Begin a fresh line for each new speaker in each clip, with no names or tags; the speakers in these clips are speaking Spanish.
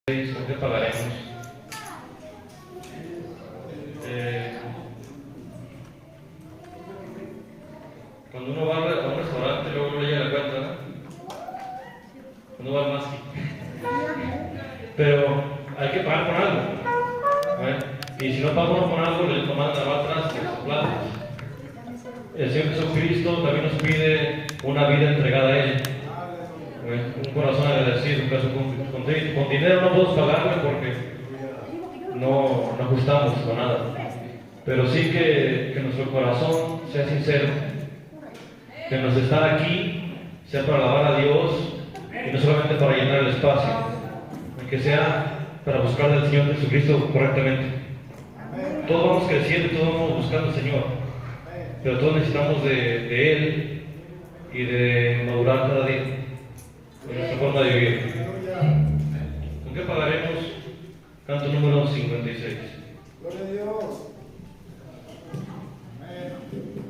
¿Por qué pagaremos? Cuando uno va a un restaurante, luego llega la cuenta, ¿no? Cuando va al más. Pero hay que pagar por algo, ¿eh? Y si no pagamos por algo, le toman lavar atrás de los platos. El Señor Jesucristo también nos pide una vida entregada a Él, un corazón agradecido, un corazón contrito. Con dinero no podemos pagarle porque no ajustamos con nada, pero sí que nuestro corazón sea sincero, que nuestro estar aquí sea para alabar a Dios y no solamente para llenar el espacio, que sea para buscar al Señor Jesucristo correctamente. Todos vamos creciendo y todos vamos buscando al Señor, pero todos necesitamos de Él y de madurar cada día en nuestra forma de vivir. ¿Con qué pagaremos? Canto número 56.
Gloria a Dios. Amén.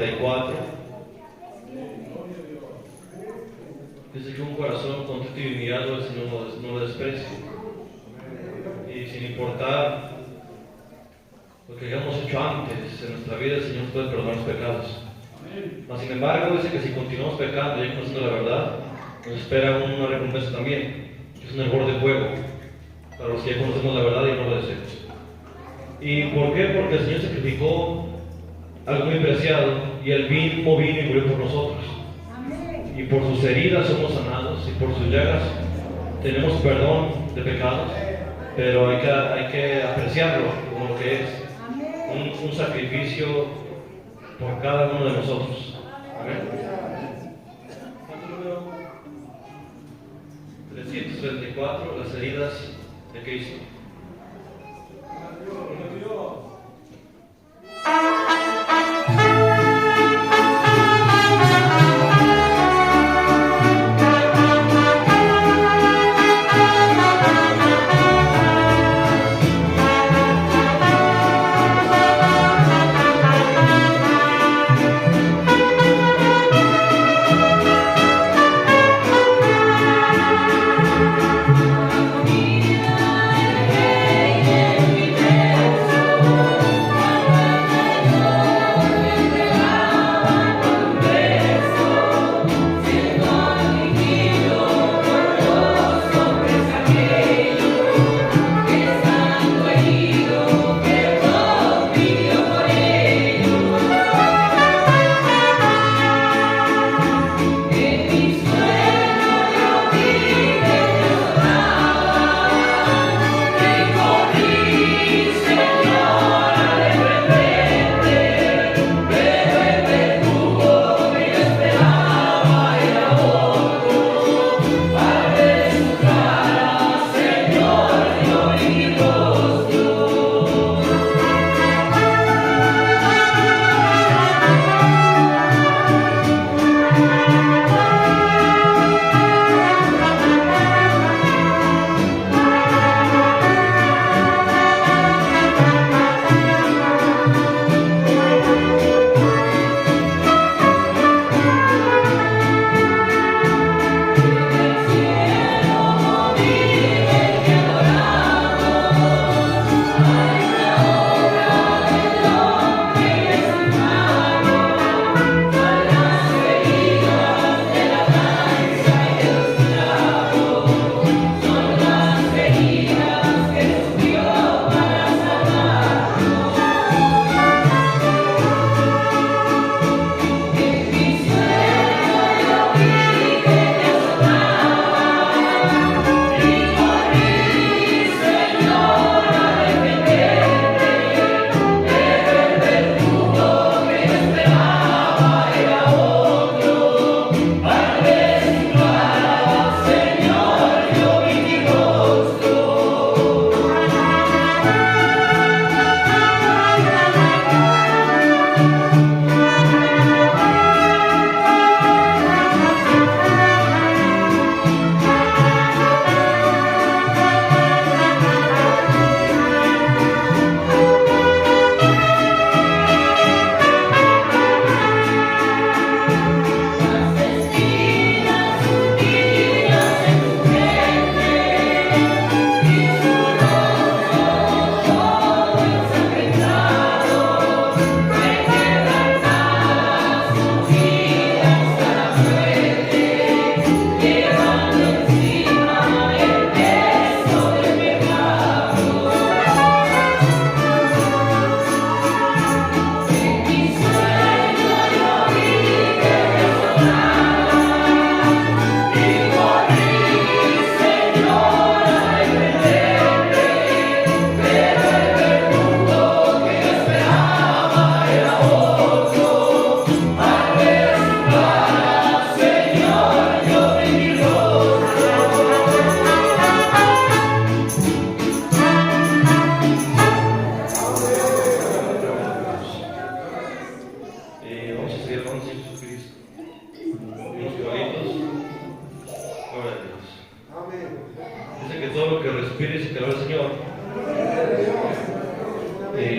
34. Dice que un corazón contrito y humillado el Señor no lo desprecia. Y sin importar lo que hayamos hecho antes en nuestra vida, el Señor puede perdonar los pecados. Mas, sin embargo, dice que si continuamos pecando y conociendo la verdad, nos espera una recompensa también, que es un hervor de fuego para los que ya conocemos la verdad y no lo deseamos. ¿Y por qué? Porque el Señor sacrificó algo muy preciado y el mismo vino y murió por nosotros. Y por sus heridas somos sanados y por sus llagas tenemos perdón de pecados, pero hay que apreciarlo como lo que es un sacrificio por cada uno de nosotros. Amén. 334, las heridas de Cristo.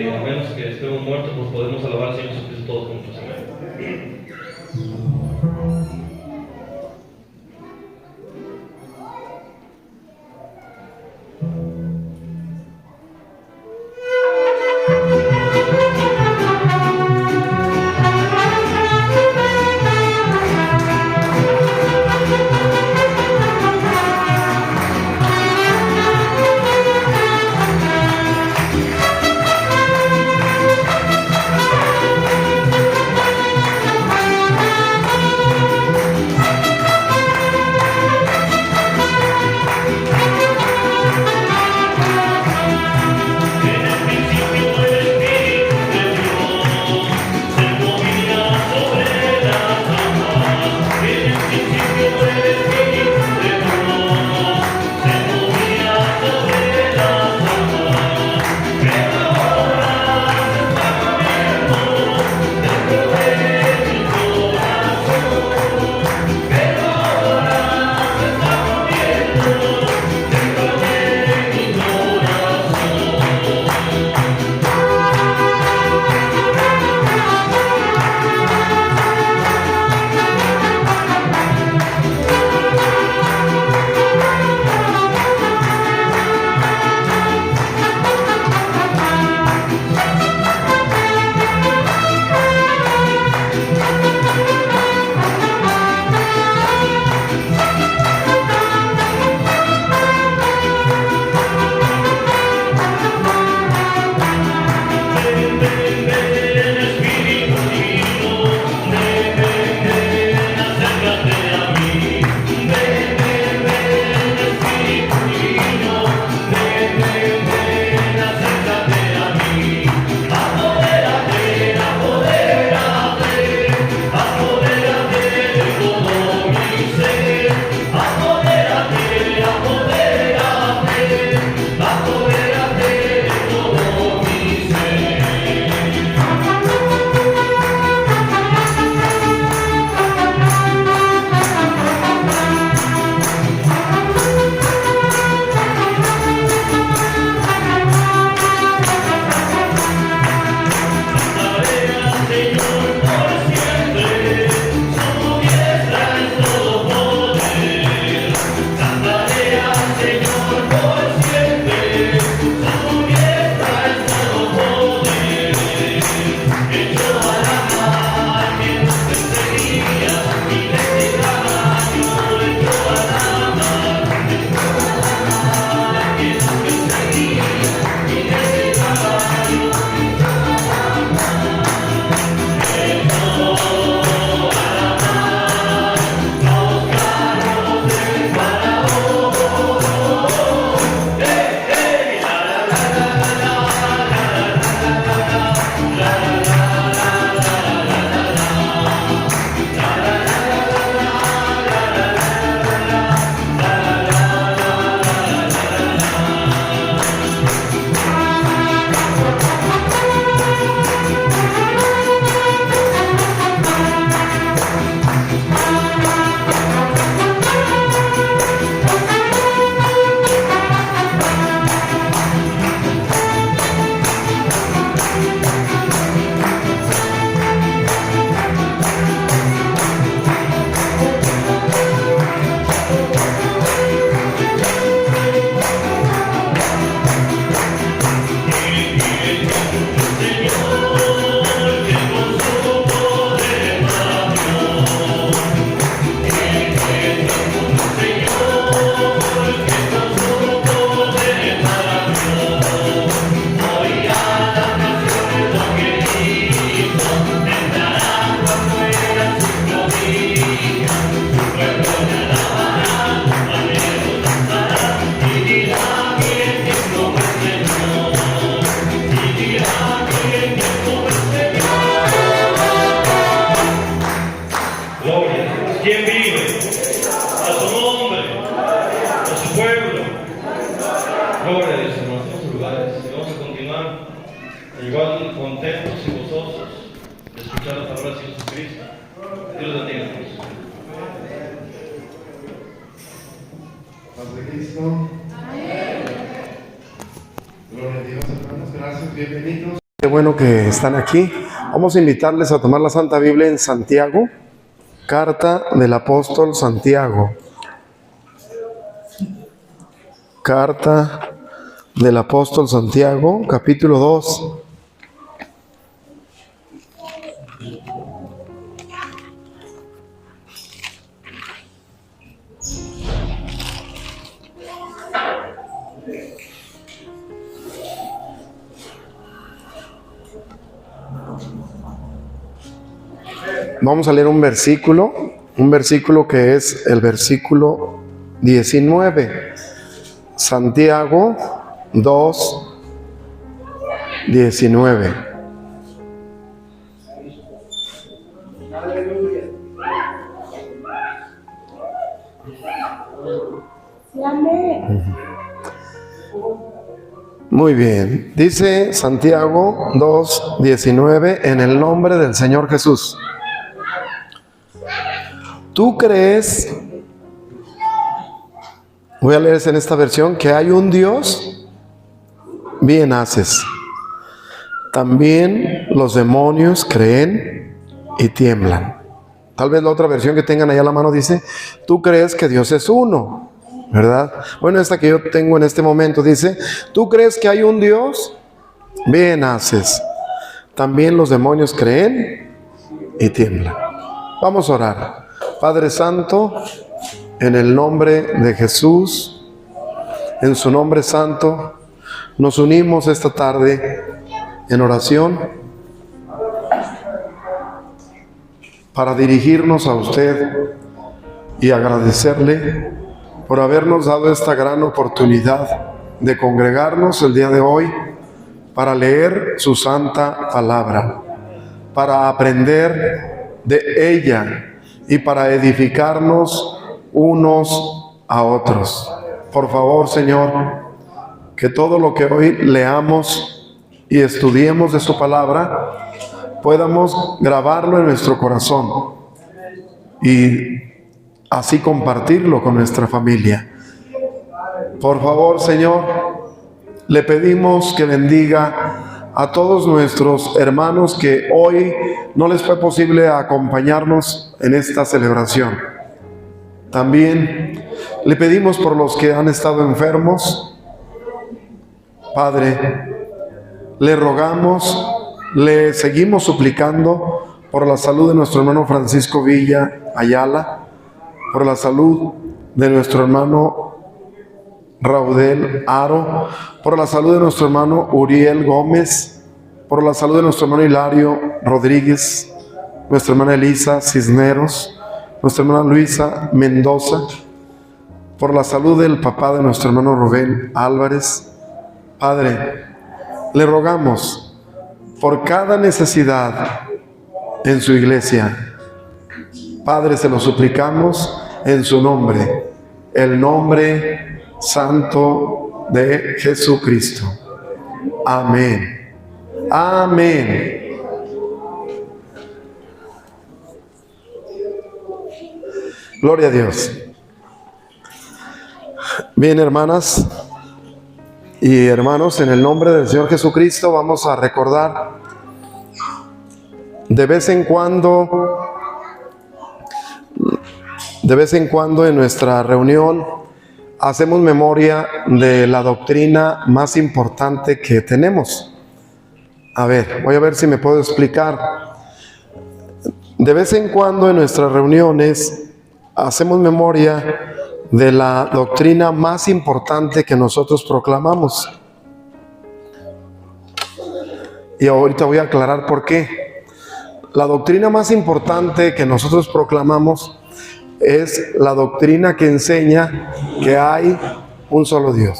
A menos que estemos muertos, pues podemos alabar al Señor Jesucristo todos juntos. Amén. Cristo. Dios los bendiga, hermanos.
Paz de Cristo. Gloria a Dios, hermanos. Gracias, bienvenidos. Qué bueno que están aquí. Vamos a invitarles a tomar la Santa Biblia en Santiago, carta del apóstol Santiago. Carta del apóstol Santiago, capítulo 2. Vamos a leer un versículo que es el versículo 19. Santiago 2, 19. Muy bien. Dice Santiago 2, 19, en el nombre del Señor Jesús. ¿Tú crees? Voy a leer en esta versión que hay un Dios. Bien haces. También los demonios creen y tiemblan. Tal vez la otra versión que tengan allá a la mano dice: tú crees que Dios es uno, ¿verdad? Bueno, esta que yo tengo en este momento dice: ¿tú crees que hay un Dios? Bien haces. También los demonios creen y tiemblan. Vamos a orar. Padre Santo, en el nombre de Jesús, en su nombre santo, nos unimos esta tarde en oración para dirigirnos a usted y agradecerle por habernos dado esta gran oportunidad de congregarnos el día de hoy para leer su santa palabra, para aprender de ella y para edificarnos unos a otros. Por favor, Señor, que todo lo que hoy leamos y estudiemos de su palabra, podamos grabarlo en nuestro corazón y así compartirlo con nuestra familia. Por favor, Señor, le pedimos que bendiga a todos nuestros hermanos que hoy no les fue posible acompañarnos en esta celebración. También le pedimos por los que han estado enfermos. Padre, le rogamos, le seguimos suplicando por la salud de nuestro hermano Francisco Villa Ayala, por la salud de nuestro hermano Raudel Aro, por la salud de nuestro hermano Uriel Gómez, por la salud de nuestro hermano Hilario Rodríguez, nuestra hermana Elisa Cisneros, nuestra hermana Luisa Mendoza, por la salud del papá de nuestro hermano Rubén Álvarez. Padre, le rogamos por cada necesidad en su iglesia. Padre, se lo suplicamos en su nombre, el nombre santo de Jesucristo. Amén. Amén. Gloria a Dios. Bien, hermanas y hermanos, en el nombre del Señor Jesucristo vamos a recordar de vez en cuando en nuestra reunión hacemos memoria de la doctrina más importante que tenemos. A ver, voy a ver si me puedo explicar. De vez en cuando en nuestras reuniones hacemos memoria de la doctrina más importante que nosotros proclamamos. Y ahorita voy a aclarar por qué. La doctrina más importante que nosotros proclamamos es la doctrina que enseña que hay un solo Dios.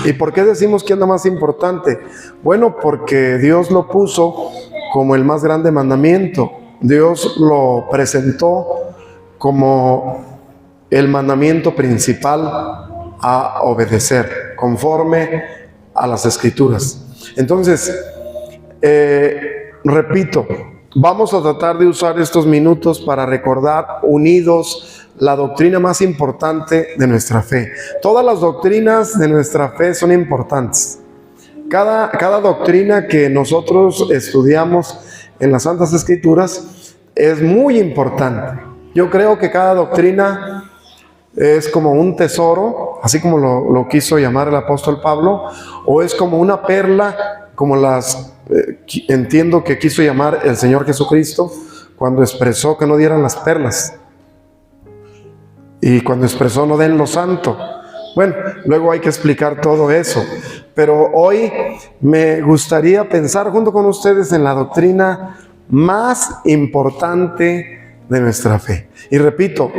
¿Y por qué decimos que es la más importante? Bueno, porque Dios lo puso como el más grande mandamiento. Dios lo presentó como el mandamiento principal a obedecer, conforme a las Escrituras. Entonces, repito, vamos a tratar de usar estos minutos para recordar unidos la doctrina más importante de nuestra fe. Todas las doctrinas de nuestra fe son importantes. Cada doctrina que nosotros estudiamos en las Santas Escrituras es muy importante. Yo creo que cada doctrina es como un tesoro, así como lo quiso llamar el apóstol Pablo, o es como una perla, como entiendo que quiso llamar el Señor Jesucristo cuando expresó que no dieran las perlas y cuando expresó no den lo santo. Bueno, luego hay que explicar todo eso, pero hoy me gustaría pensar junto con ustedes en la doctrina más importante de nuestra fe. Y repito,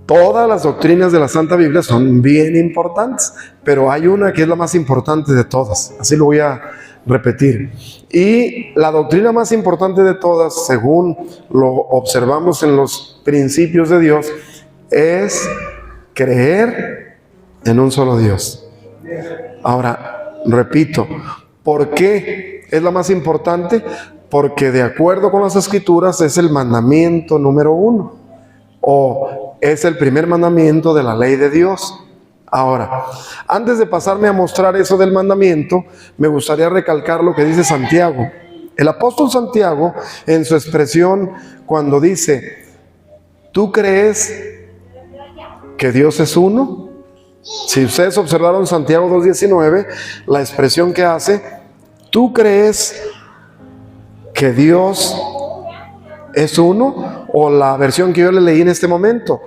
todas las doctrinas de la Santa Biblia son bien importantes, pero hay una que es la más importante de todas. Así lo voy a repetir. Y la doctrina más importante de todas, según lo observamos en los principios de Dios, es creer en un solo Dios. Ahora, repito, ¿por qué es la más importante? Porque de acuerdo con las Escrituras es el mandamiento número 1, o es el primer mandamiento de la ley de Dios. Ahora, antes de pasarme a mostrar eso del mandamiento, me gustaría recalcar lo que dice Santiago. El apóstol Santiago, en su expresión, cuando dice, ¿tú crees que Dios es uno? Si ustedes observaron Santiago 2:19, la expresión que hace, ¿tú crees que Dios es uno? O la versión que yo le leí en este momento,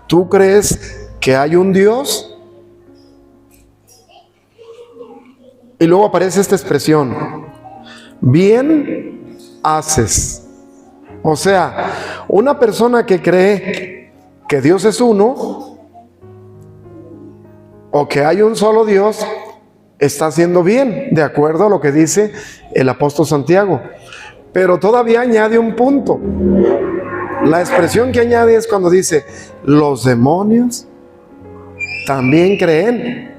¿tú crees que hay un Dios? Y luego aparece esta expresión, bien haces. O sea, una persona que cree que Dios es uno, o que hay un solo Dios, está haciendo bien, de acuerdo a lo que dice el apóstol Santiago. Pero todavía añade un punto. La expresión que añade es cuando dice, los demonios también creen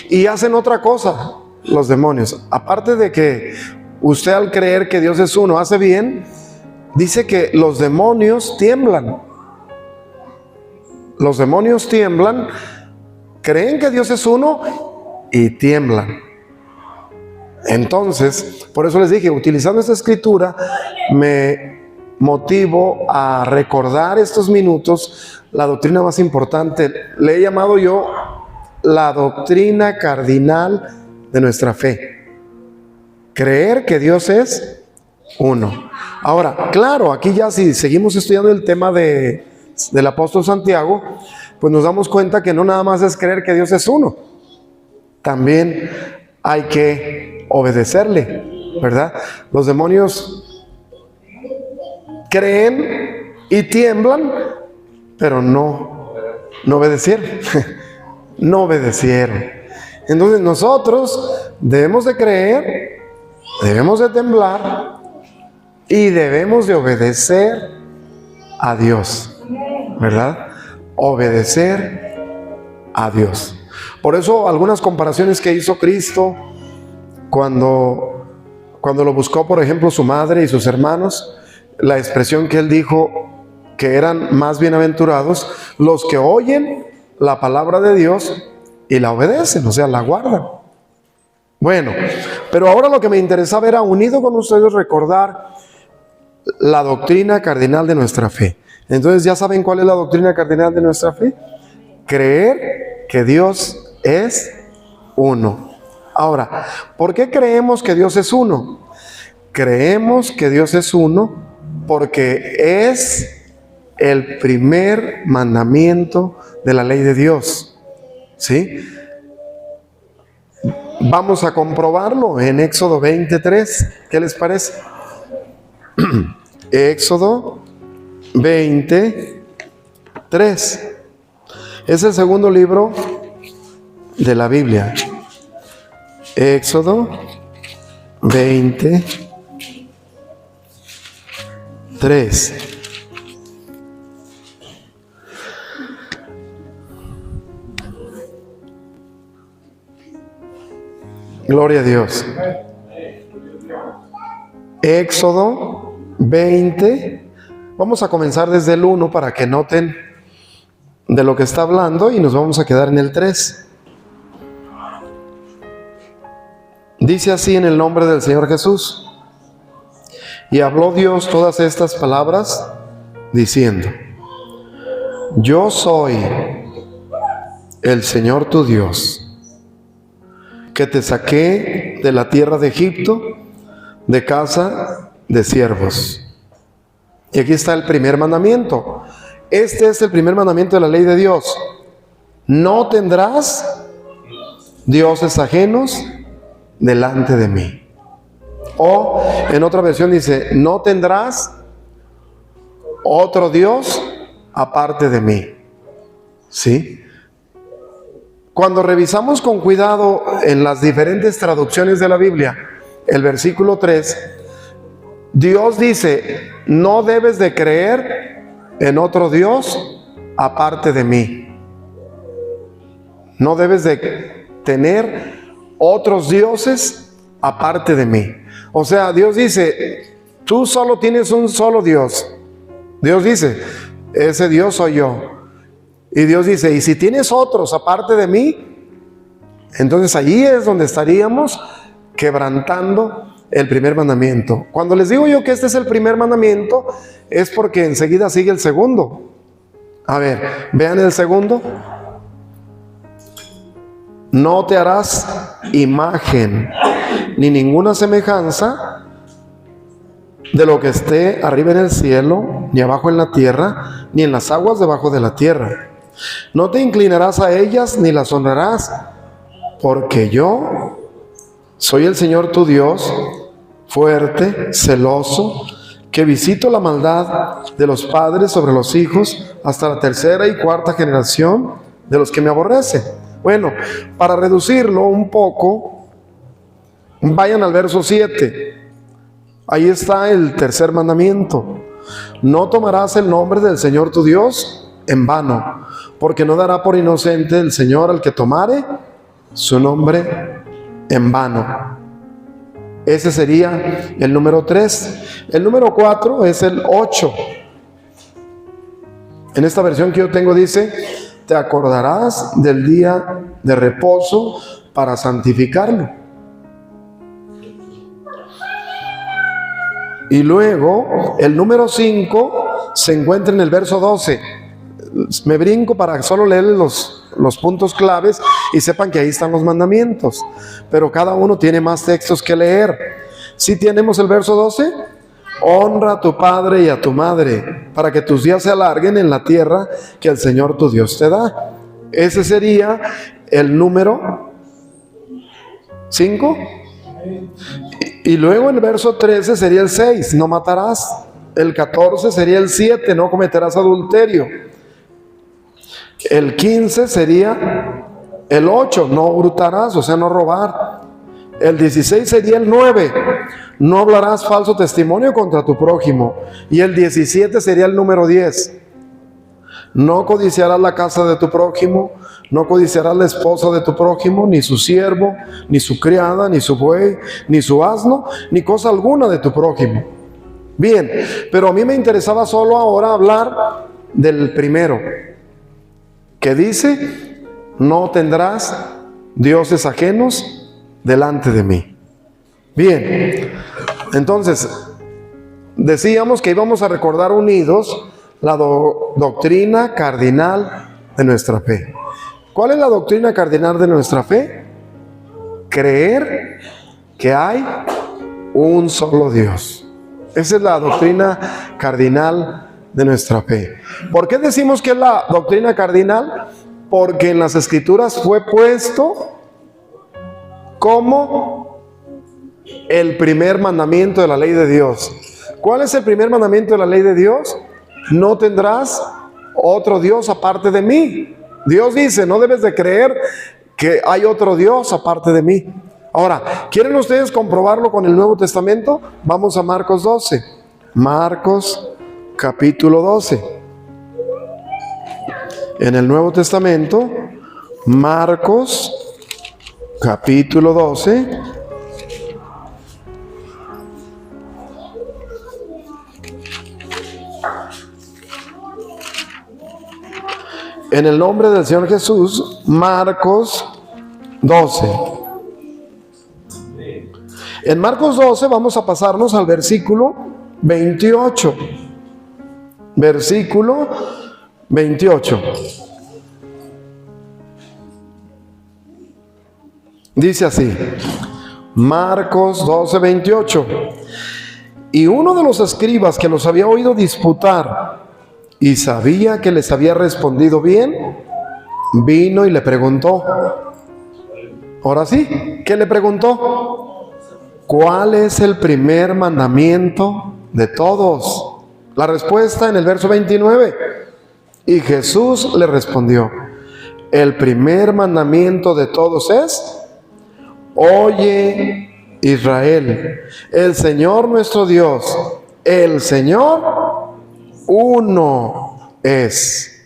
y hacen otra cosa. Los demonios, aparte de que usted al creer que Dios es uno hace bien, dice que los demonios tiemblan. Los demonios tiemblan, creen que Dios es uno y tiemblan. Entonces, por eso les dije, utilizando esta escritura, me motivo a recordar estos minutos la doctrina más importante. Le he llamado yo la doctrina cardinal de nuestra fe. Creer que Dios es uno. Ahora, claro, aquí ya si seguimos estudiando el tema del apóstol Santiago, pues nos damos cuenta que no nada más es creer que Dios es uno. También hay que obedecerle, ¿verdad? Los demonios creen y tiemblan, pero no obedecieron. No obedecieron. Entonces nosotros debemos de creer, debemos de temblar y debemos de obedecer a Dios, ¿verdad? Obedecer a Dios. Por eso algunas comparaciones que hizo Cristo cuando lo buscó, por ejemplo, su madre y sus hermanos, la expresión que él dijo que eran más bienaventurados los que oyen la palabra de Dios y la obedecen, o sea, la guardan. Bueno, pero ahora lo que me interesaba era, unido con ustedes, recordar la doctrina cardinal de nuestra fe. Entonces, ¿ya saben cuál es la doctrina cardinal de nuestra fe? Creer que Dios es uno. Ahora, ¿por qué creemos que Dios es uno? Creemos que Dios es uno porque es el primer mandamiento de la ley de Dios. ¿Sí? Vamos a comprobarlo en Éxodo 23. ¿Qué les parece? Éxodo 23. Es el segundo libro de la Biblia. Éxodo 23. Gloria a Dios. Éxodo 20. Vamos a comenzar desde el 1 para que noten de lo que está hablando y nos vamos a quedar en el 3. Dice así en el nombre del Señor Jesús: y habló Dios todas estas palabras diciendo: yo soy el Señor tu Dios, que te saqué de la tierra de Egipto, de casa de siervos. Y aquí está el primer mandamiento. Este es el primer mandamiento de la ley de Dios: no tendrás dioses ajenos delante de mí. O en otra versión dice: no tendrás otro Dios aparte de mí. ¿Sí? Cuando revisamos con cuidado en las diferentes traducciones de la Biblia, el versículo 3, Dios dice: no debes de creer en otro Dios aparte de mí. No debes de tener otros dioses aparte de mí. O sea, Dios dice: tú solo tienes un solo Dios. Dios dice: ese Dios soy yo. Y Dios dice: y si tienes otros aparte de mí, entonces allí es donde estaríamos quebrantando el primer mandamiento. Cuando les digo yo que este es el primer mandamiento, es porque enseguida sigue el segundo. A ver, vean el segundo. No te harás imagen ni ninguna semejanza de lo que esté arriba en el cielo, ni abajo en la tierra, ni en las aguas debajo de la tierra. No te inclinarás a ellas ni las honrarás, porque yo soy el Señor tu Dios, fuerte, celoso, que visito la maldad de los padres sobre los hijos hasta la tercera y cuarta generación de los que me aborrecen. Bueno, para reducirlo un poco, vayan al verso 7. Ahí está el tercer mandamiento: no tomarás el nombre del Señor tu Dios en vano, porque no dará por inocente el Señor al que tomare su nombre en vano. Ese sería el número 3. El número 4 es el 8. En esta versión que yo tengo dice: te acordarás del día de reposo para santificarlo. Y luego el número 5 se encuentra en el verso 12. Me brinco para solo leerles los puntos claves y sepan que ahí están los mandamientos, pero cada uno tiene más textos que leer. ¿Sí tenemos el verso 12? Honra a tu padre y a tu madre, para que tus días se alarguen en la tierra que el Señor tu Dios te da. Ese sería el número 5. Y luego el verso 13 sería el 6, no matarás. El 14 sería el 7, no cometerás adulterio. El 15 sería el 8, no hurtarás, o sea, no robar. El 16 sería el 9, no hablarás falso testimonio contra tu prójimo. Y el 17 sería el número 10, no codiciarás la casa de tu prójimo, no codiciarás la esposa de tu prójimo, ni su siervo, ni su criada, ni su buey, ni su asno, ni cosa alguna de tu prójimo. Bien, pero a mí me interesaba solo ahora hablar del primero, que dice: no tendrás dioses ajenos delante de mí. Bien, entonces decíamos que íbamos a recordar unidos la doctrina cardinal de nuestra fe. ¿Cuál es la doctrina cardinal de nuestra fe? Creer que hay un solo Dios. Esa es la doctrina cardinal de nuestra fe. ¿Por qué decimos que es la doctrina cardinal? Porque en las Escrituras fue puesto como el primer mandamiento de la ley de Dios. ¿Cuál es el primer mandamiento de la ley de Dios? No tendrás otro Dios aparte de mí. Dios dice: no debes de creer que hay otro Dios aparte de mí. Ahora, ¿quieren ustedes comprobarlo con el Nuevo Testamento? Vamos a Marcos 12. Marcos capítulo 12. En el Nuevo Testamento, Marcos capítulo 12. En el nombre del Señor Jesús, Marcos 12. En Marcos 12 vamos a pasarnos al versículo 28. Versículo 28. Dice así, Marcos 12, 28. Y uno de los escribas que los había oído disputar y sabía que les había respondido bien, vino y le preguntó. Ahora sí, ¿qué le preguntó? ¿Cuál es el primer mandamiento de todos? La respuesta en el verso 29. Y Jesús le respondió, el primer mandamiento de todos es: oye, Israel, el Señor nuestro Dios, el Señor uno es.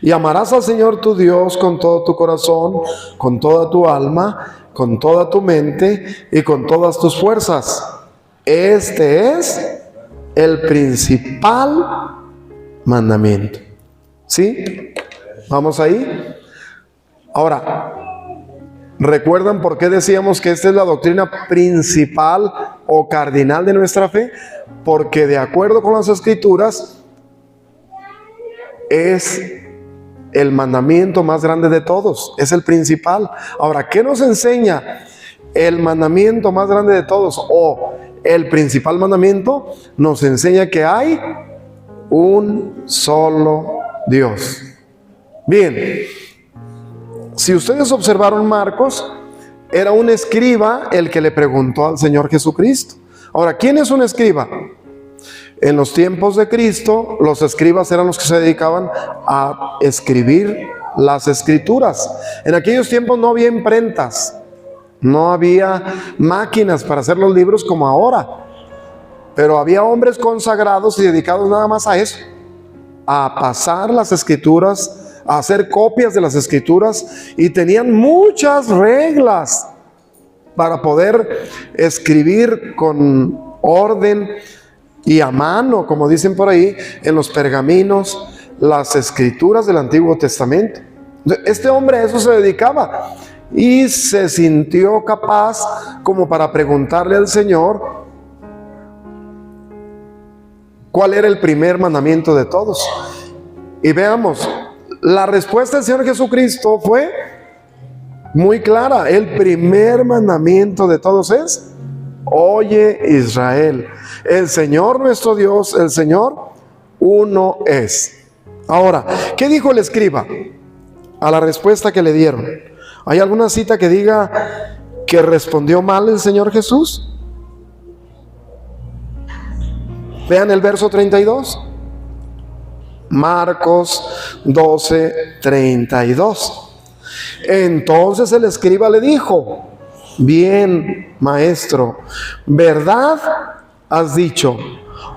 Y amarás al Señor tu Dios con todo tu corazón, con toda tu alma, con toda tu mente y con todas tus fuerzas. Este es el principal mandamiento. ¿Sí? ¿Vamos ahí? Ahora, ¿recuerdan por qué decíamos que esta es la doctrina principal o cardinal de nuestra fe? Porque de acuerdo con las Escrituras, es el mandamiento más grande de todos, es el principal. Ahora, ¿qué nos enseña el mandamiento más grande de todos o el principal mandamiento? Nos enseña que hay un solo Dios. Bien, si ustedes observaron Marcos, era un escriba el que le preguntó al Señor Jesucristo. Ahora, ¿quién es un escriba? En los tiempos de Cristo, los escribas eran los que se dedicaban a escribir las escrituras. En aquellos tiempos no había imprentas, no había máquinas para hacer los libros como ahora, pero había hombres consagrados y dedicados nada más a eso, a pasar las escrituras, a hacer copias de las escrituras, y tenían muchas reglas para poder escribir con orden y a mano, como dicen por ahí, en los pergaminos, las escrituras del Antiguo Testamento. Este hombre a eso se dedicaba y se sintió capaz como para preguntarle al Señor cuál era el primer mandamiento de todos. Y veamos, la respuesta del Señor Jesucristo fue muy clara. El primer mandamiento de todos es: oye, Israel, el Señor nuestro Dios, el Señor uno es. Ahora, ¿qué dijo el escriba a la respuesta que le dieron? ¿Hay alguna cita que diga que respondió mal el Señor Jesús? Vean el verso 32. Marcos 12, 32. Entonces el escriba le dijo: bien, maestro, ¿verdad has dicho?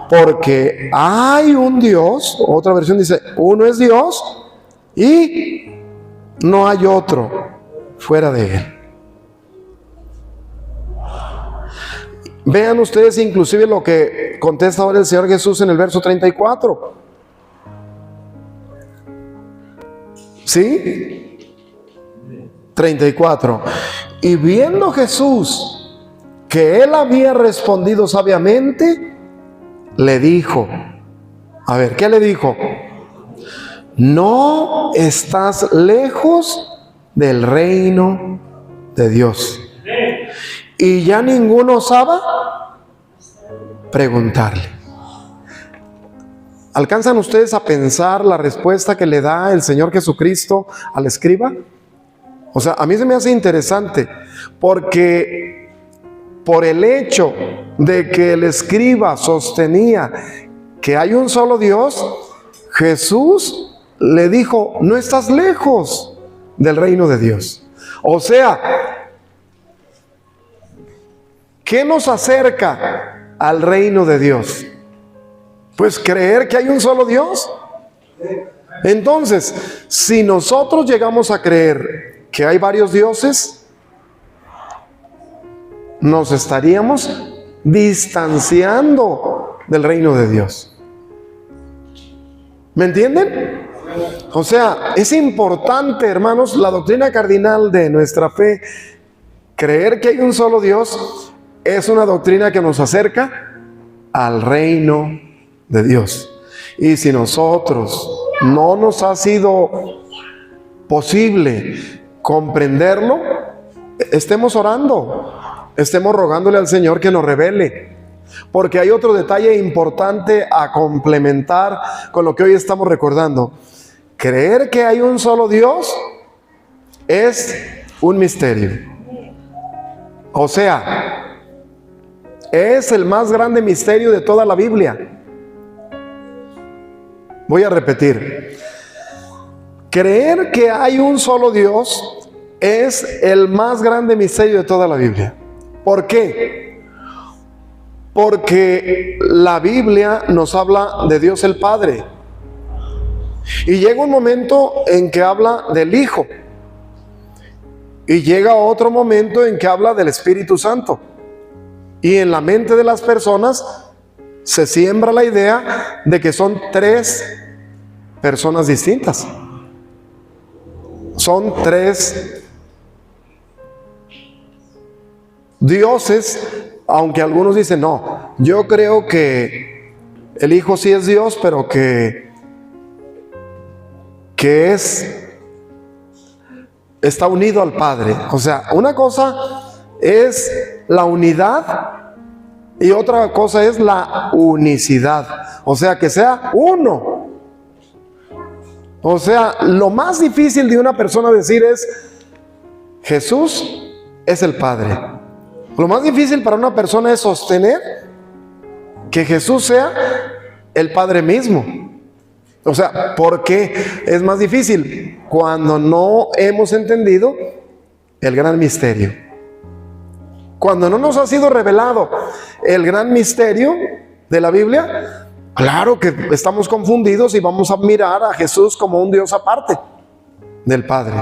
Porque hay un Dios. Otra versión dice: uno es Dios y no hay otro fuera de Él. Vean ustedes inclusive lo que contesta ahora el Señor Jesús en el verso 34. ¿Sí? 34. Y viendo Jesús que él había respondido sabiamente, le dijo, a ver, ¿qué le dijo? No estás lejos del reino de Dios. Y ya ninguno osaba preguntarle. ¿Alcanzan ustedes a pensar la respuesta que le da el Señor Jesucristo al escriba? O sea, a mí se me hace interesante, porque por el hecho de que el escriba sostenía que hay un solo Dios, Jesús le dijo: no estás lejos del reino de Dios. O sea, ¿qué nos acerca al reino de Dios? Pues creer que hay un solo Dios. Entonces, si nosotros llegamos a creer que hay varios dioses, nos estaríamos distanciando del reino de Dios. ¿Me entienden? O sea, es importante, hermanos, la doctrina cardinal de nuestra fe. Creer que hay un solo Dios es una doctrina que nos acerca al reino de Dios. Y si nosotros no nos ha sido posible comprenderlo, estemos orando, estemos rogándole al Señor que nos revele. Porque hay otro detalle importante a complementar con lo que hoy estamos recordando. Creer que hay un solo Dios es un misterio. O sea, es el más grande misterio de toda la Biblia. Voy a repetir. Creer que hay un solo Dios es el más grande misterio de toda la Biblia. ¿Por qué? Porque la Biblia nos habla de Dios el Padre. Y llega un momento en que habla del Hijo. Y llega otro momento en que habla del Espíritu Santo. Y en la mente de las personas se siembra la idea de que son tres personas distintas. Son tres dioses, aunque algunos dicen, no, yo creo que el Hijo sí es Dios, pero que está unido al Padre. O sea, una cosa es la unidad y otra cosa es la unicidad. O sea, que sea uno. O sea, lo más difícil de una persona decir es, Jesús es el Padre. Lo más difícil para una persona es sostener que Jesús sea el Padre mismo. O sea, ¿por qué es más difícil? Cuando no hemos entendido el gran misterio. Cuando no nos ha sido revelado el gran misterio de la Biblia, claro que estamos confundidos y vamos a mirar a Jesús como un Dios aparte del Padre,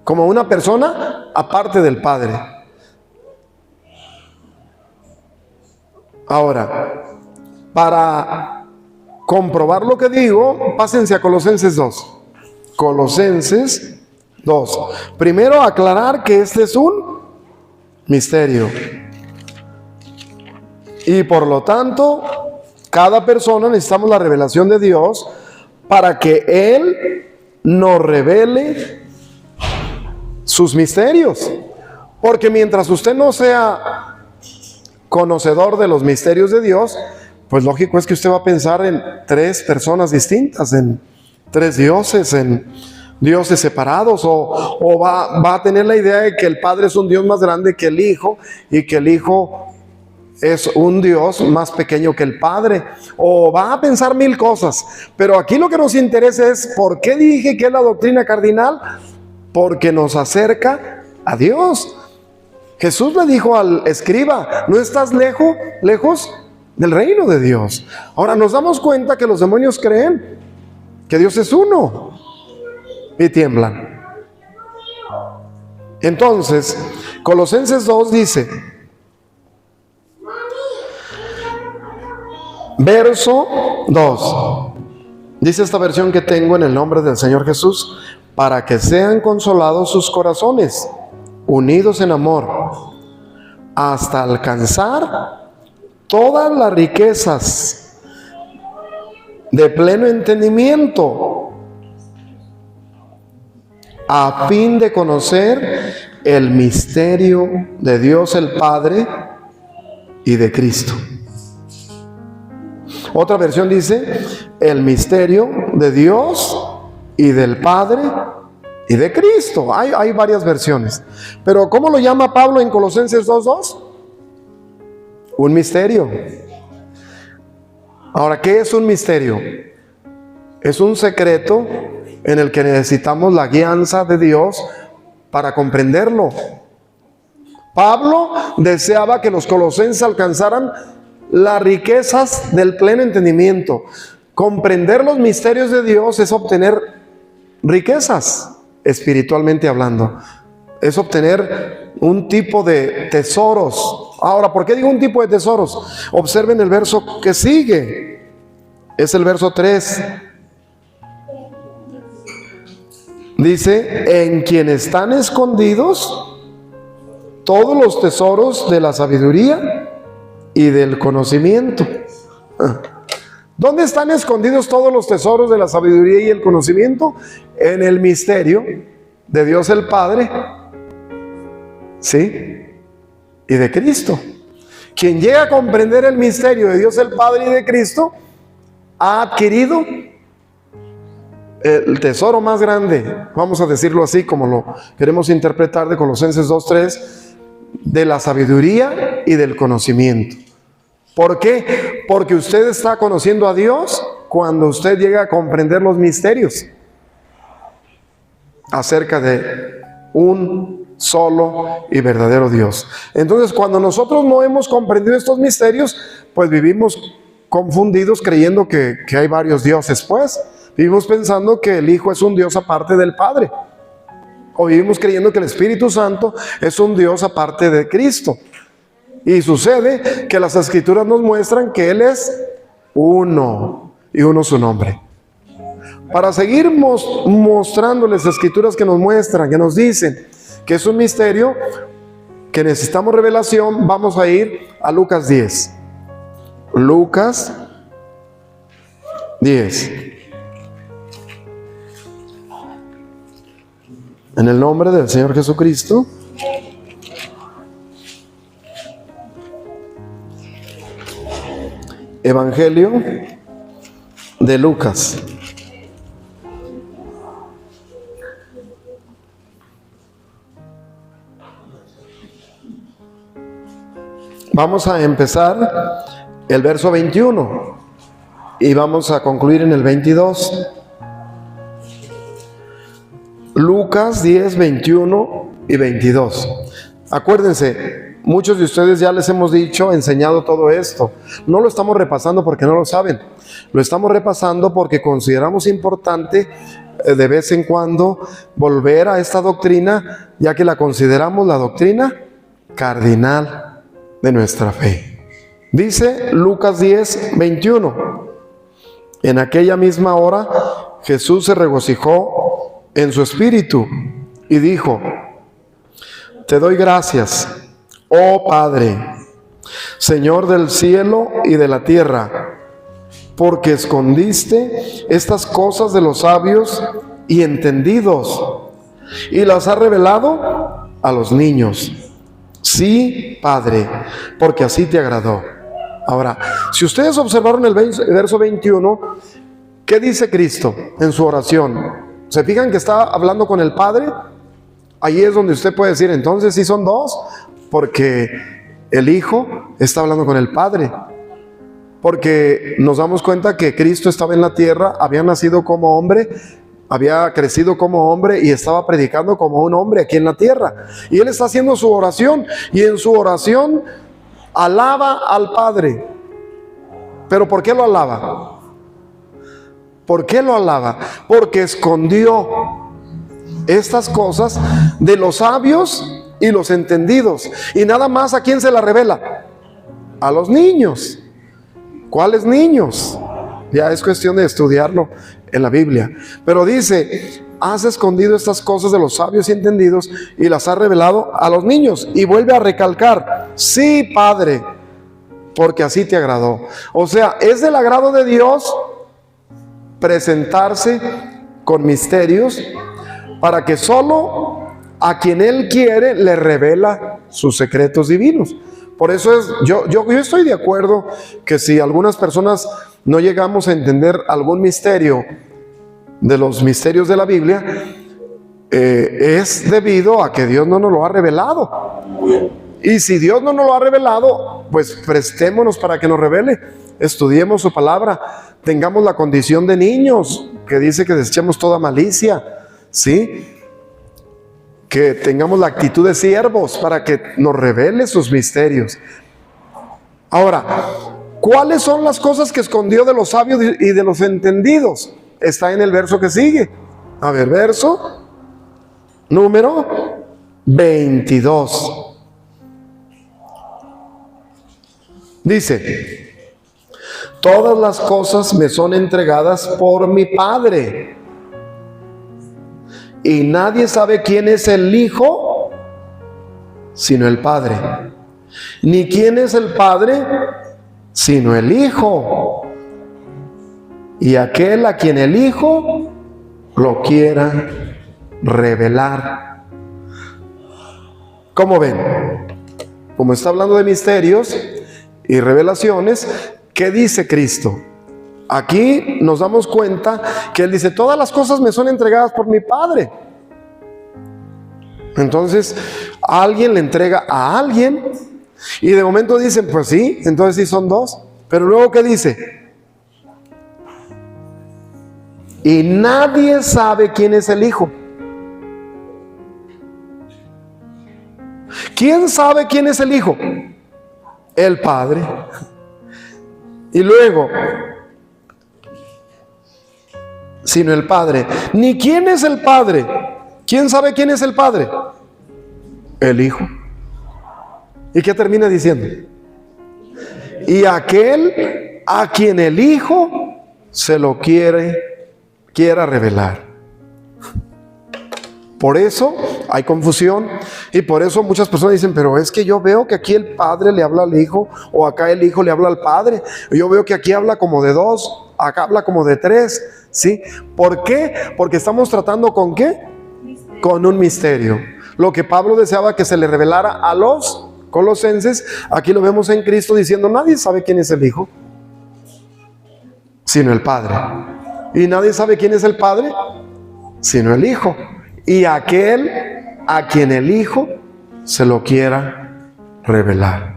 como una persona aparte del Padre. Ahora, para comprobar lo que digo, pásense a Colosenses 2. Colosenses 2. Primero, aclarar que este es un misterio. Y por lo tanto, cada persona necesitamos la revelación de Dios para que Él nos revele sus misterios. Porque mientras usted no sea conocedor de los misterios de Dios, pues lógico es que usted va a pensar en tres personas distintas, en tres dioses, en dioses separados, o va a tener la idea de que el Padre es un Dios más grande que el Hijo y que el Hijo es un Dios más pequeño que el Padre, o va a pensar mil cosas. Pero aquí lo que nos interesa es, ¿por qué dije que es la doctrina cardinal? Porque nos acerca a Dios. Jesús le dijo al escriba, ¿no estás lejos del reino de Dios? Ahora nos damos cuenta que los demonios creen que Dios es uno y tiemblan. Entonces, Colosenses 2 dice, verso 2, dice esta versión que tengo en el nombre del Señor Jesús, para que sean consolados sus corazones, unidos en amor, hasta alcanzar todas las riquezas de pleno entendimiento, a fin de conocer el misterio de Dios el Padre y de Cristo. Otra versión dice, el misterio de Dios y del Padre y de Cristo. Hay varias versiones. Pero ¿cómo lo llama Pablo en Colosenses 2:2? Un misterio. Ahora, ¿qué es un misterio? Es un secreto en el que necesitamos la guianza de Dios para comprenderlo. Pablo deseaba que los colosenses alcanzaran las riquezas del pleno entendimiento. Comprender los misterios de Dios es obtener riquezas, espiritualmente hablando. Es obtener un tipo de tesoros. Ahora, ¿por qué digo un tipo de tesoros? Observen el verso que sigue. Es el verso 3. Dice, en quien están escondidos todos los tesoros de la sabiduría y del conocimiento. ¿Dónde están escondidos todos los tesoros de la sabiduría y el conocimiento? En el misterio de Dios el Padre, ¿sí? Y de Cristo. Quien llega a comprender el misterio de Dios el Padre y de Cristo, ha adquirido el tesoro más grande, vamos a decirlo así como lo queremos interpretar de Colosenses 2:3, de la sabiduría y del conocimiento. ¿Por qué? Porque usted está conociendo a Dios cuando usted llega a comprender los misterios acerca de un solo y verdadero Dios. Entonces, cuando nosotros no hemos comprendido estos misterios, pues vivimos confundidos creyendo que hay varios dioses, pues. Vivimos pensando que el Hijo es un Dios aparte del Padre. O vivimos creyendo que el Espíritu Santo es un Dios aparte de Cristo. Y sucede que las Escrituras nos muestran que Él es uno, y uno su nombre. Para seguir mostrándoles Escrituras que nos muestran, que nos dicen que es un misterio, que necesitamos revelación, vamos a ir a Lucas 10. Lucas 10. En el nombre del Señor Jesucristo. Evangelio de Lucas. Vamos a empezar el verso 21 y vamos a concluir en el 22. Lucas 10, 21 y 22. Acuérdense, muchos de ustedes ya les hemos dicho, enseñado todo esto. No lo estamos repasando porque no lo saben. Lo estamos repasando porque consideramos importante de vez en cuando volver a esta doctrina, ya que la consideramos la doctrina cardinal de nuestra fe. Dice Lucas 10, 21. En aquella misma hora Jesús se regocijó en su espíritu y dijo: te doy gracias, oh Padre, Señor del cielo y de la tierra, porque escondiste estas cosas de los sabios y entendidos y las has revelado a los niños. Sí, Padre, porque así te agradó. Ahora, si ustedes observaron el verso 21, ¿qué dice Cristo en su oración? ¿Se fijan que está hablando con el Padre? Ahí es donde usted puede decir, entonces sí son dos, porque el Hijo está hablando con el Padre. Porque nos damos cuenta que Cristo estaba en la tierra, había nacido como hombre, había crecido como hombre y estaba predicando como un hombre aquí en la tierra. Y Él está haciendo su oración, y en su oración alaba al Padre. ¿Pero por qué lo alaba? ¿Por qué lo alaba? Porque escondió estas cosas de los sabios y los entendidos. Y nada más, ¿a quién se la revela? A los niños. ¿Cuáles niños? Ya es cuestión de estudiarlo en la Biblia. Pero dice, has escondido estas cosas de los sabios y entendidos y las has revelado a los niños. Y vuelve a recalcar, sí, Padre, porque así te agradó. O sea, es del agrado de Dios presentarse con misterios para que solo a quien Él quiere le revela sus secretos divinos. Por eso yo estoy de acuerdo que si algunas personas no llegamos a entender algún misterio de los misterios de la Biblia, es debido a que Dios no nos lo ha revelado. Y si Dios no nos lo ha revelado, pues prestémonos para que nos revele. Estudiemos su palabra, tengamos la condición de niños, que dice que desechemos toda malicia, ¿sí? Que tengamos la actitud de siervos para que nos revele sus misterios. Ahora, ¿cuáles son las cosas que escondió de los sabios y de los entendidos? Está en el verso que sigue. A ver, verso número 22. Dice: todas las cosas me son entregadas por mi Padre. Y nadie sabe quién es el Hijo, sino el Padre. Ni quién es el Padre, sino el Hijo. Y aquel a quien el Hijo lo quiera revelar. ¿Cómo ven? Como está hablando de misterios y revelaciones, ¿qué dice Cristo? Aquí nos damos cuenta que Él dice, todas las cosas me son entregadas por mi Padre. Entonces, alguien le entrega a alguien y de momento dicen, pues sí, entonces sí son dos. Pero luego, ¿qué dice? Y nadie sabe quién es el Hijo. ¿Quién sabe quién es el Hijo? El Padre. Y luego, sino el Padre. Ni quién es el Padre. ¿Quién sabe quién es el Padre? El Hijo. ¿Y qué termina diciendo? Y aquel a quien el Hijo se lo quiera revelar. Por eso hay confusión y por eso muchas personas dicen, pero es que yo veo que aquí el Padre le habla al Hijo o acá el Hijo le habla al Padre. Yo veo que aquí habla como de dos, acá habla como de tres, ¿sí? ¿Por qué? Porque estamos tratando ¿con qué? Con un misterio. Lo que Pablo deseaba que se le revelara a los colosenses, aquí lo vemos en Cristo diciendo, nadie sabe quién es el Hijo, sino el Padre. Y nadie sabe quién es el Padre, sino el Hijo. Y aquel a quien el Hijo se lo quiera revelar.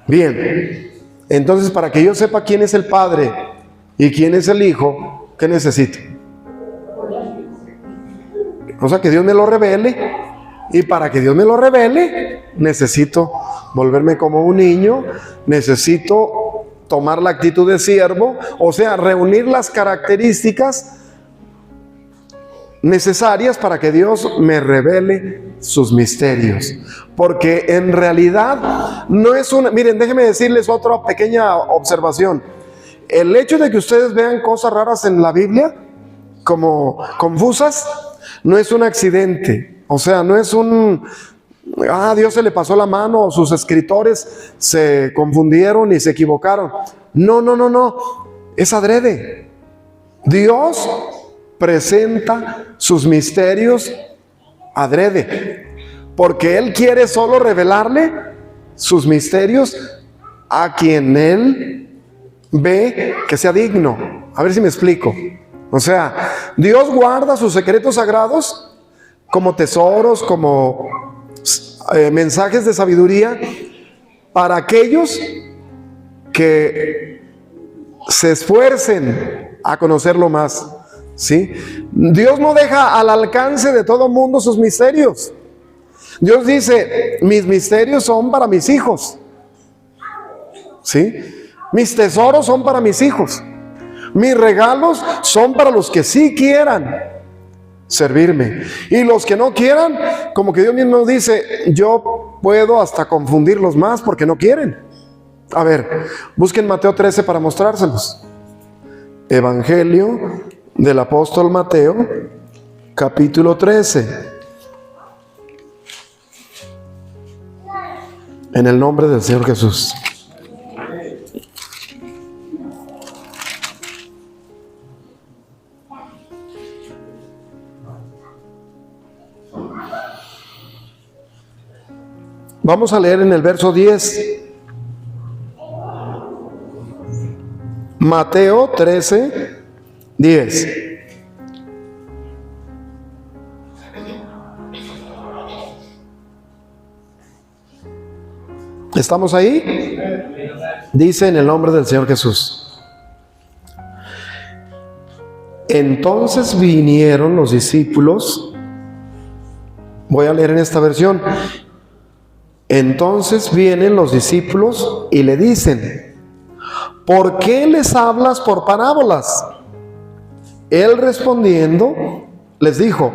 Bien, entonces para que yo sepa quién es el Padre y quién es el Hijo, ¿qué necesito? O sea, que Dios me lo revele. Y para que Dios me lo revele, necesito volverme como un niño, necesito tomar la actitud de siervo, o sea, reunir las características necesarias para que Dios me revele sus misterios. Porque en realidad no es una... Miren, déjenme decirles otra pequeña observación. El hecho de que ustedes vean cosas raras en la Biblia, como confusas, no es un accidente. O sea, no es un... Dios se le pasó la mano, o sus escritores se confundieron y se equivocaron. No. Es adrede. Dios presenta sus misterios adrede, porque Él quiere solo revelarle sus misterios a quien Él ve que sea digno. A ver si me explico. O sea, Dios guarda sus secretos sagrados como tesoros, como mensajes de sabiduría para aquellos que se esfuercen a conocerlo más. ¿Sí? Dios no deja al alcance de todo mundo sus misterios. Dios dice, mis misterios son para mis hijos. ¿Sí? Mis tesoros son para mis hijos. Mis regalos son para los que sí quieran servirme. Y los que no quieran, como que Dios mismo dice, yo puedo hasta confundirlos más porque no quieren. A ver, busquen Mateo 13 para mostrárselos. Evangelio del apóstol Mateo, capítulo 13. En el nombre del Señor Jesús. Vamos a leer en el verso 10. Mateo 13, 10. ¿Estamos ahí? Dice en el nombre del Señor Jesús. Entonces vinieron los discípulos. Voy a leer en esta versión. Entonces vienen los discípulos y le dicen: ¿por qué les hablas por parábolas? Él respondiendo les dijo: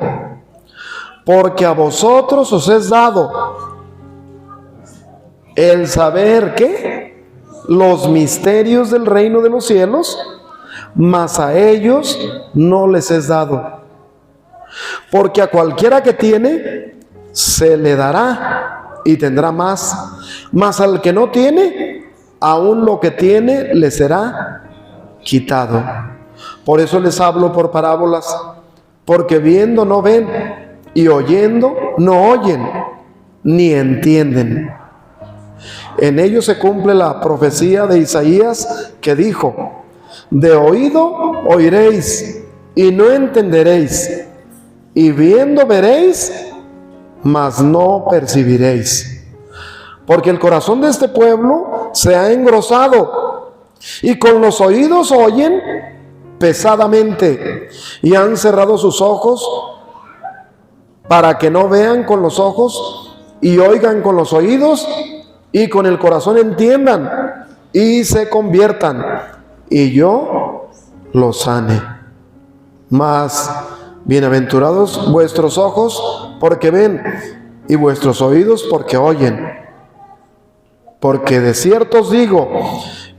porque a vosotros os es dado el saber, ¿qué? Los misterios del reino de los cielos, mas a ellos no les es dado. Porque a cualquiera que tiene, se le dará y tendrá más. Mas al que no tiene, aún lo que tiene le será quitado. Por eso les hablo por parábolas, porque viendo no ven, y oyendo no oyen, ni entienden. En ello se cumple la profecía de Isaías, que dijo: de oído oiréis y no entenderéis, y viendo veréis, mas no percibiréis. Porque el corazón de este pueblo se ha engrosado, y con los oídos oyen pesadamente, y han cerrado sus ojos para que no vean con los ojos, y oigan con los oídos, y con el corazón entiendan, y se conviertan, y yo los sane. Mas bienaventurados vuestros ojos porque ven, y vuestros oídos porque oyen. Porque de cierto os digo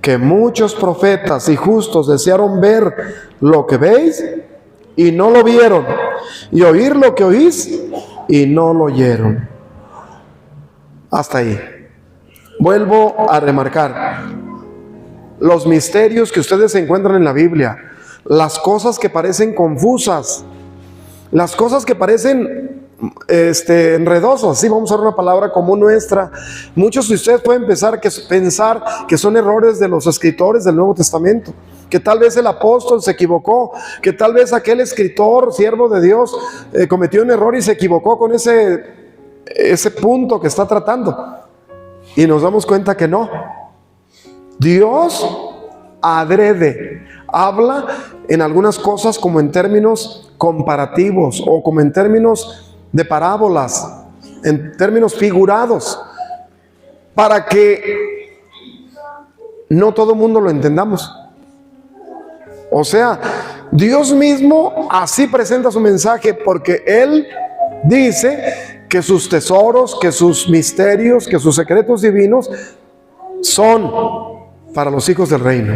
que muchos profetas y justos desearon ver lo que veis y no lo vieron, y oír lo que oís y no lo oyeron. Hasta ahí. Vuelvo a remarcar los misterios que ustedes encuentran en la Biblia, las cosas que parecen confusas, las cosas que parecen enredosas, sí, vamos a usar una palabra común nuestra. Muchos de ustedes pueden pensar que son errores de los escritores del Nuevo Testamento, que tal vez el apóstol se equivocó, que tal vez aquel escritor, siervo de Dios, cometió un error y se equivocó con ese punto que está tratando. Y nos damos cuenta que no. Dios adrede habla en algunas cosas como en términos comparativos o como en términos de parábolas, en términos figurados, para que no todo el mundo lo entendamos. O sea, Dios mismo así presenta su mensaje, porque Él dice que sus tesoros, que sus misterios, que sus secretos divinos son para los hijos del reino.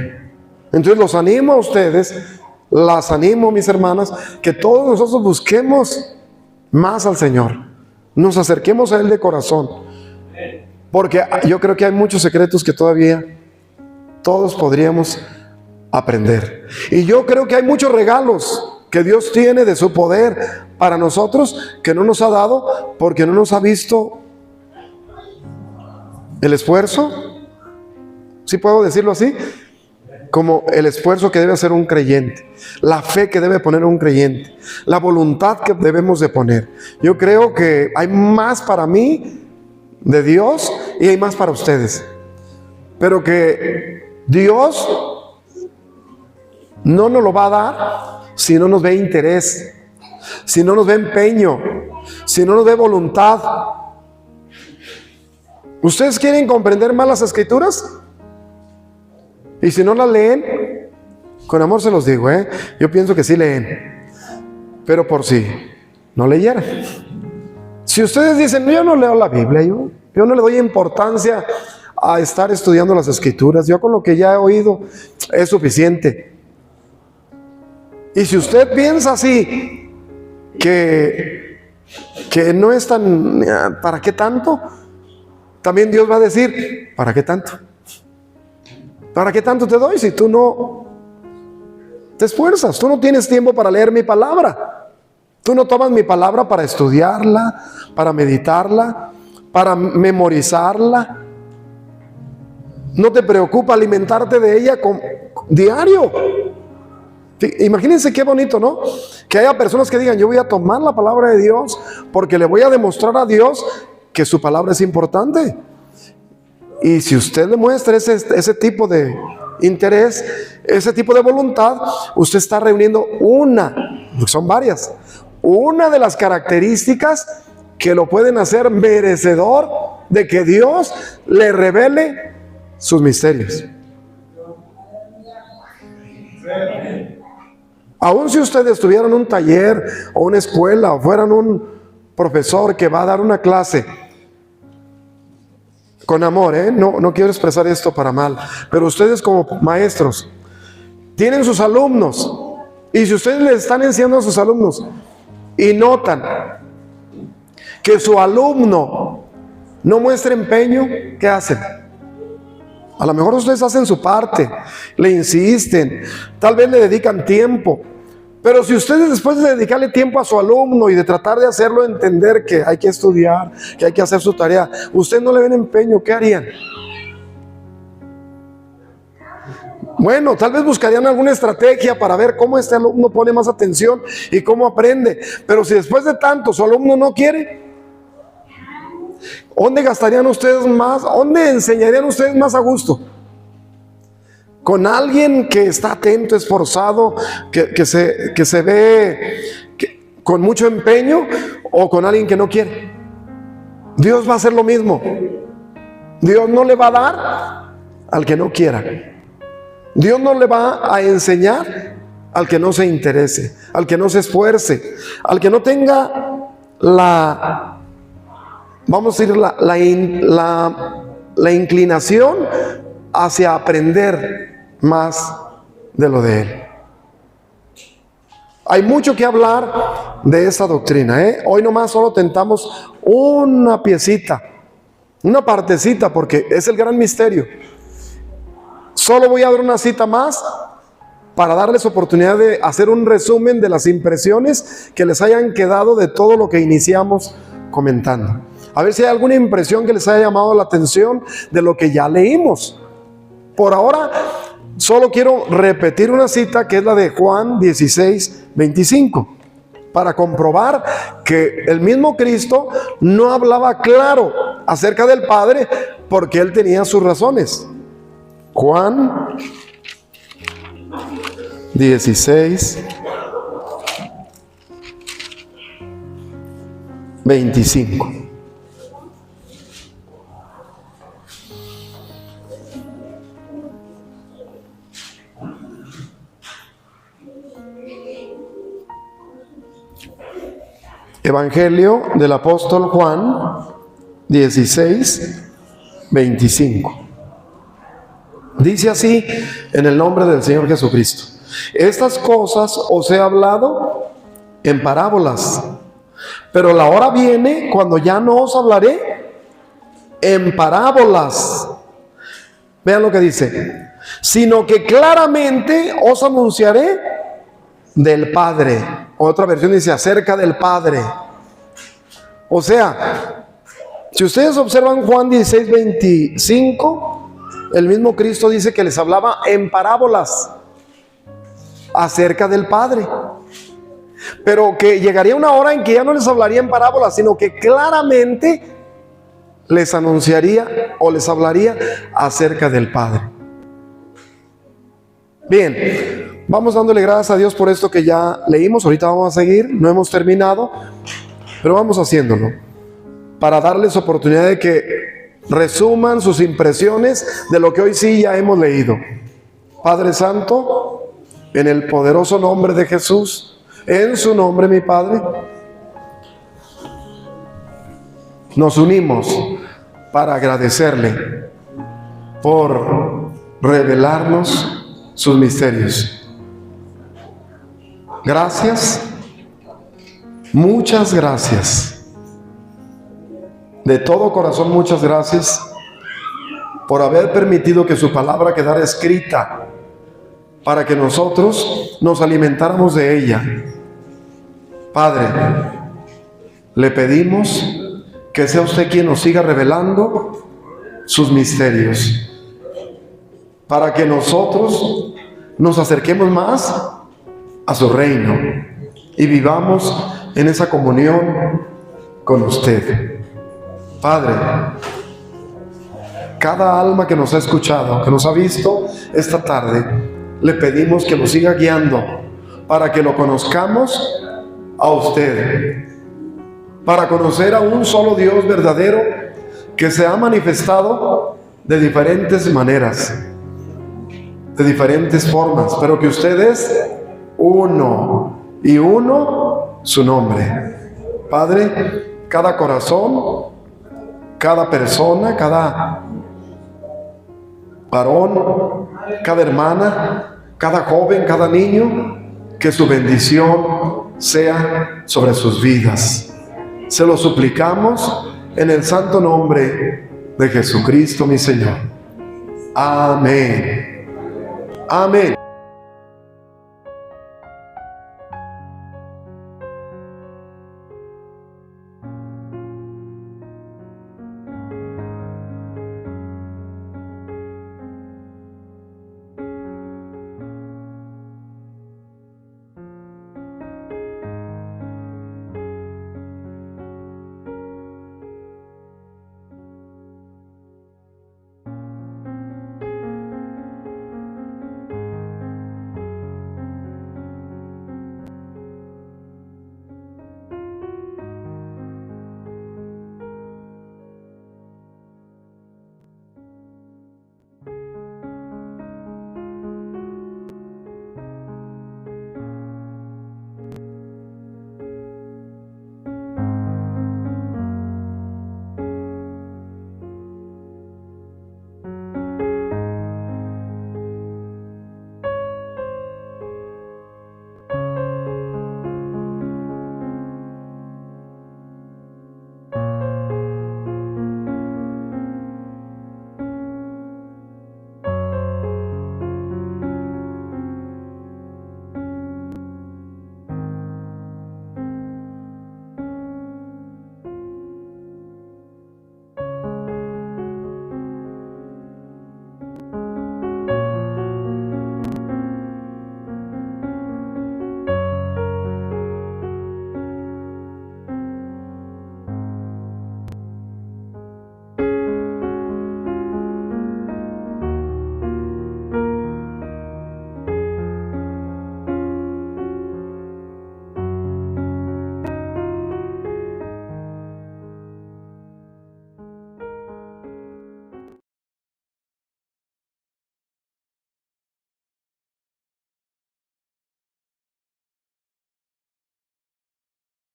Entonces los animo a ustedes, las animo, mis hermanas, que todos nosotros busquemos más al Señor, nos acerquemos a Él de corazón, porque yo creo que hay muchos secretos que todavía todos podríamos aprender. Y yo creo que hay muchos regalos que Dios tiene de su poder para nosotros, que no nos ha dado porque no nos ha visto el esfuerzo, ¿sí puedo decirlo así? Como el esfuerzo que debe hacer un creyente, la fe que debe poner un creyente, la voluntad que debemos de poner. Yo creo que hay más para mí de Dios y hay más para ustedes, pero que Dios no nos lo va a dar si no nos ve interés, si no nos ve empeño, si no nos ve voluntad. ¿Ustedes quieren comprender más las Escrituras? Y si no las leen, con amor se los digo, yo pienso que sí leen, pero por si no leyeran. Si ustedes dicen, no, yo no leo la Biblia, yo no le doy importancia a estar estudiando las Escrituras, yo con lo que ya he oído es suficiente. Y si usted piensa así, que no es tan, ¿para qué tanto? También Dios va a decir, ¿para qué tanto? ¿Para qué tanto te doy si tú no te esfuerzas? Tú no tienes tiempo para leer mi palabra. Tú no tomas mi palabra para estudiarla, para meditarla, para memorizarla. No te preocupa alimentarte de ella diario. Imagínense qué bonito, ¿no? Que haya personas que digan, yo voy a tomar la palabra de Dios porque le voy a demostrar a Dios que su palabra es importante. Y si usted le muestra ese tipo de interés, ese tipo de voluntad, usted está reuniendo son varias, una de las características que lo pueden hacer merecedor de que Dios le revele sus misterios. Aun si ustedes estuvieran en un taller o una escuela o fueran un profesor que va a dar una clase, con amor, no quiero expresar esto para mal, pero ustedes como maestros tienen sus alumnos, y si ustedes les están enseñando a sus alumnos y notan que su alumno no muestra empeño, ¿qué hacen? A lo mejor ustedes hacen su parte, le insisten, tal vez le dedican tiempo. Pero si ustedes, después de dedicarle tiempo a su alumno y de tratar de hacerlo entender que hay que estudiar, que hay que hacer su tarea, ustedes no le ven empeño, ¿qué harían? Bueno, tal vez buscarían alguna estrategia para ver cómo este alumno pone más atención y cómo aprende. Pero si después de tanto su alumno no quiere, ¿dónde gastarían ustedes más? ¿Dónde enseñarían ustedes más a gusto? ¿Con alguien que está atento, esforzado, que se ve con mucho empeño, o con alguien que no quiere? Dios va a hacer lo mismo. Dios no le va a dar al que no quiera. Dios no le va a enseñar al que no se interese, al que no se esfuerce, al que no tenga vamos a decir, la inclinación hacia aprender más de lo de Él. Hay mucho que hablar de esa doctrina, ¿eh? Hoy nomás solo tentamos una piecita, una partecita, porque es el gran misterio. Solo voy a dar una cita más para darles oportunidad de hacer un resumen de las impresiones que les hayan quedado de todo lo que iniciamos comentando. A ver si hay alguna impresión que les haya llamado la atención de lo que ya leímos. Por ahora, solo quiero repetir una cita que es la de Juan 16:25, para comprobar que el mismo Cristo no hablaba claro acerca del Padre porque Él tenía sus razones. Juan 16:25. Evangelio del apóstol Juan 16:25. Dice así en el nombre del Señor Jesucristo: estas cosas os he hablado en parábolas, pero la hora viene cuando ya no os hablaré en parábolas. Vean lo que dice: sino que claramente os anunciaré del Padre. Otra versión dice acerca del Padre. O sea, si ustedes observan Juan 16:25, el mismo Cristo dice que les hablaba en parábolas acerca del Padre, pero que llegaría una hora en que ya no les hablaría en parábolas, sino que claramente les anunciaría o les hablaría acerca del Padre. Bien, vamos dándole gracias a Dios por esto que ya leímos. Ahorita vamos a seguir, no hemos terminado, pero vamos haciéndolo para darles oportunidad de que resuman sus impresiones de lo que hoy sí ya hemos leído. Padre Santo, en el poderoso nombre de Jesús, en su nombre, mi Padre, nos unimos para agradecerle por revelarnos sus misterios. Gracias, muchas gracias. De todo corazón, muchas gracias por haber permitido que su palabra quedara escrita para que nosotros nos alimentáramos de ella. Padre, le pedimos que sea usted quien nos siga revelando sus misterios, para que nosotros nos acerquemos más a su reino y vivamos en esa comunión con usted. Padre, cada alma que nos ha escuchado, que nos ha visto esta tarde, le pedimos que nos siga guiando para que lo conozcamos a usted, para conocer a un solo Dios verdadero que se ha manifestado de diferentes maneras, de diferentes formas, pero que usted es uno y uno su nombre. Padre, cada corazón, cada persona, cada varón, cada hermana, cada joven, cada niño, que su bendición sea sobre sus vidas. Se lo suplicamos en el santo nombre de Jesucristo, mi Señor. Amén. Amén.